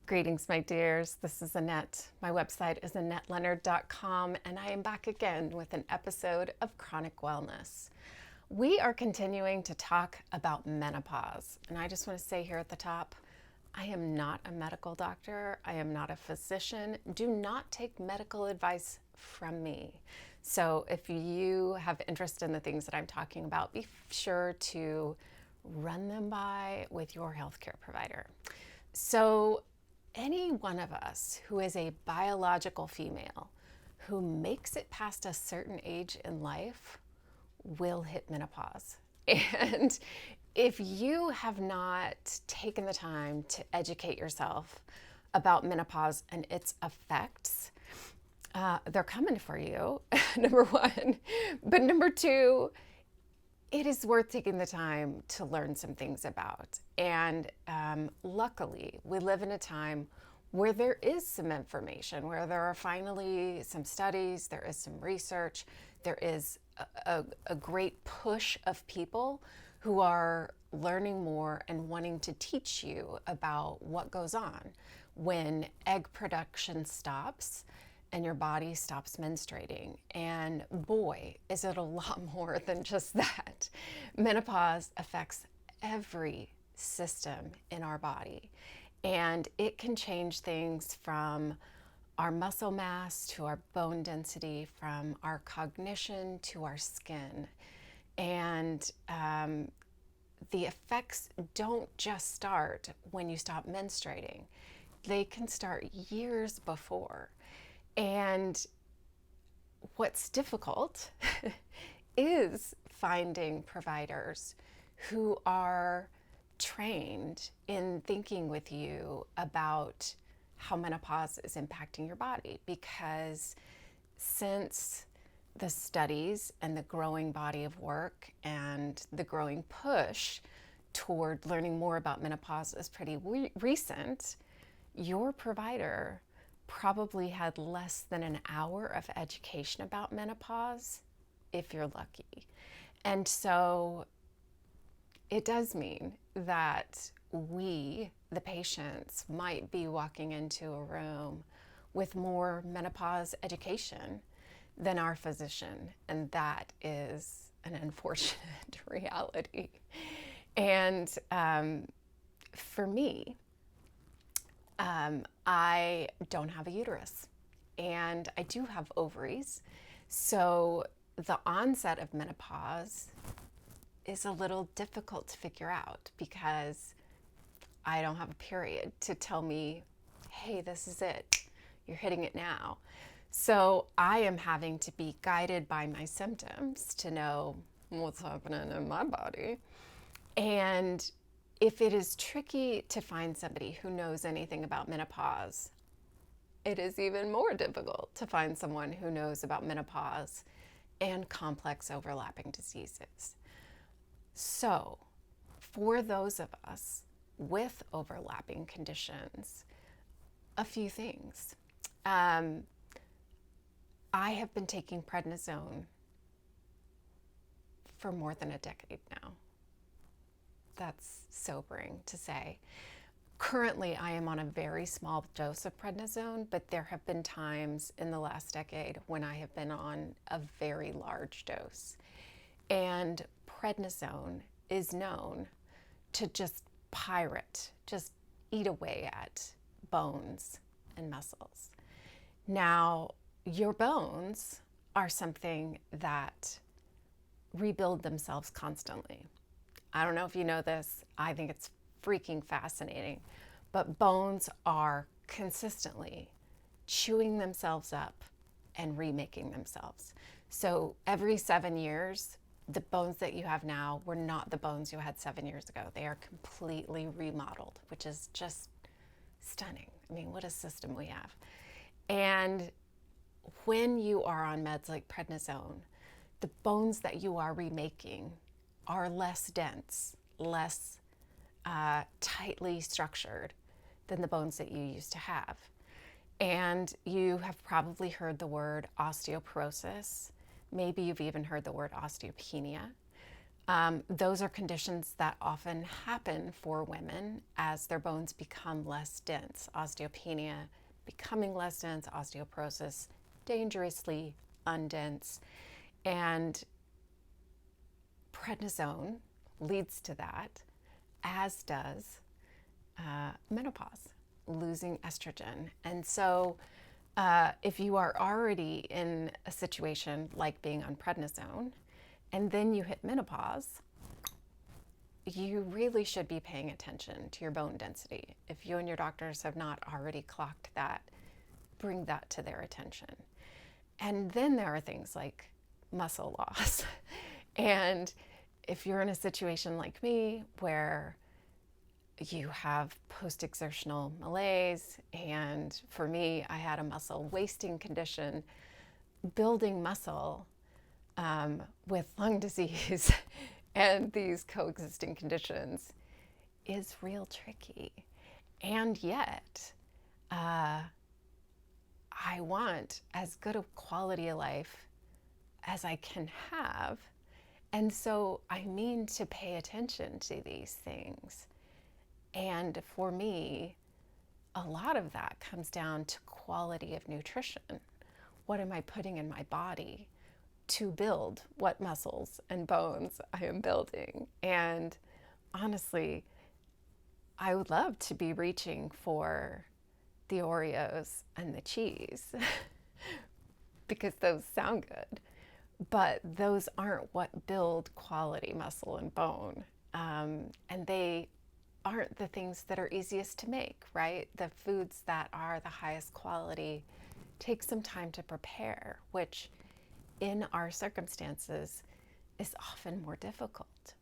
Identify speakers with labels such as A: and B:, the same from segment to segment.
A: Greetings, my dears. This is Annette. My website is AnnetteLeonard.com, and I am back again with an episode of Chronic Wellness. We are continuing to talk about menopause, and I just want to say here at the top, I am not a medical doctor. I am not a physician. Do not take medical advice from me. So if you have interest in the things that I'm talking about, be sure to run them by with your healthcare provider. So any one of us who is a biological female who makes it past a certain age in life will hit menopause. And if you have not taken the time to educate yourself about menopause and its effects, they're coming for you, number one. But number two, it is worth taking the time to learn some things about. And luckily, we live in a time where there is some information, where there are finally some studies, there is some research, there is a great push of people who are learning more and wanting to teach you about what goes on when egg production stops and your body stops menstruating. And boy, is it a lot more than just that. Menopause affects every system in our body, and it can change things from our muscle mass to our bone density, from our cognition to our skin. And the effects don't just start when you stop menstruating. They can start years before. And what's difficult is finding providers who are trained in thinking with you about how menopause is impacting your body. Because since the studies and the growing body of work and the growing push toward learning more about menopause is pretty recent, your provider probably had less than an hour of education about menopause, if you're lucky. And so it does mean that we, the patients, might be walking into a room with more menopause education than our physician. And that is an unfortunate reality. And for me, I don't have a uterus and I do have ovaries. So the onset of menopause is a little difficult to figure out because I don't have a period to tell me, hey, this is it. You're hitting it now. So I am having to be guided by my symptoms to know what's happening in my body. And if it is tricky to find somebody who knows anything about menopause, it is even more difficult to find someone who knows about menopause and complex overlapping diseases. So, for those of us with overlapping conditions, a few things. I have been taking prednisone for more than a decade now. That's sobering to say. Currently, I am on a very small dose of prednisone, but there have been times in the last decade when I have been on a very large dose. And prednisone is known to just eat away at bones and muscles. Now, your bones are something that rebuild themselves constantly. I don't know if you know this. I think it's freaking fascinating. But bones are consistently chewing themselves up and remaking themselves. So every 7 years, the bones that you have now were not the bones you had 7 years ago. They are completely remodeled, which is just stunning. I mean, what a system we have. And when you are on meds like prednisone, the bones that you are remaking are less dense, less tightly structured than the bones that you used to have. And you have probably heard the word osteoporosis. Maybe you've even heard the word osteopenia. Those are conditions that often happen for women as their bones become less dense. Osteopenia becoming less dense, osteoporosis dangerously undense, and prednisone leads to that, as does menopause, losing estrogen. And so if you are already in a situation like being on prednisone, and then you hit menopause, you really should be paying attention to your bone density. If you and your doctors have not already clocked that, bring that to their attention. And then there are things like muscle loss. And if you're in a situation like me where you have post-exertional malaise, and for me, I had a muscle wasting condition, building muscle with lung disease and these coexisting conditions is real tricky. And yet, I want as good a quality of life as I can have. And so I mean to pay attention to these things. And for me, a lot of that comes down to quality of nutrition. What am I putting in my body to build what muscles and bones I am building? And honestly, I would love to be reaching for the Oreos and the cheese because those sound good, but those aren't what build quality muscle and bone. And they aren't the things that are easiest to make, right? The foods that are the highest quality take some time to prepare, which in our circumstances is often more difficult,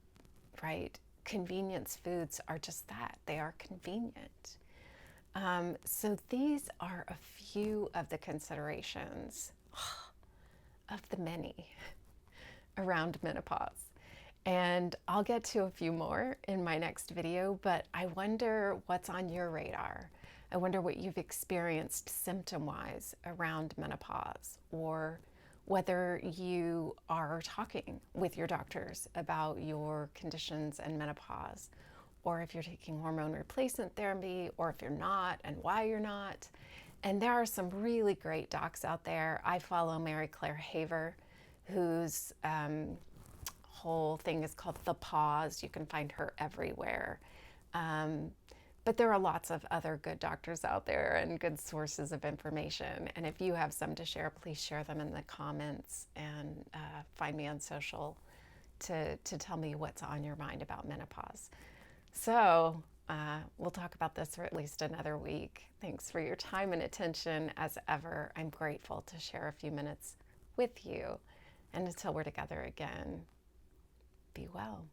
A: right? Convenience foods are just that, they are convenient. So these are a few of the considerations of the many around menopause. And I'll get to a few more in my next video, but I wonder what's on your radar. I wonder what you've experienced symptom-wise around menopause, or whether you are talking with your doctors about your conditions and menopause, or if you're taking hormone replacement therapy, or if you're not, and why you're not. And there are some really great docs out there. I follow Mary Claire Haver, whose whole thing is called The Pause. You can find her everywhere. But there are lots of other good doctors out there and good sources of information. And if you have some to share, please share them in the comments, and find me on social to tell me what's on your mind about menopause. So we'll talk about this for at least another week. Thanks for your time and attention. As ever, I'm grateful to share a few minutes with you. And until we're together again, be well.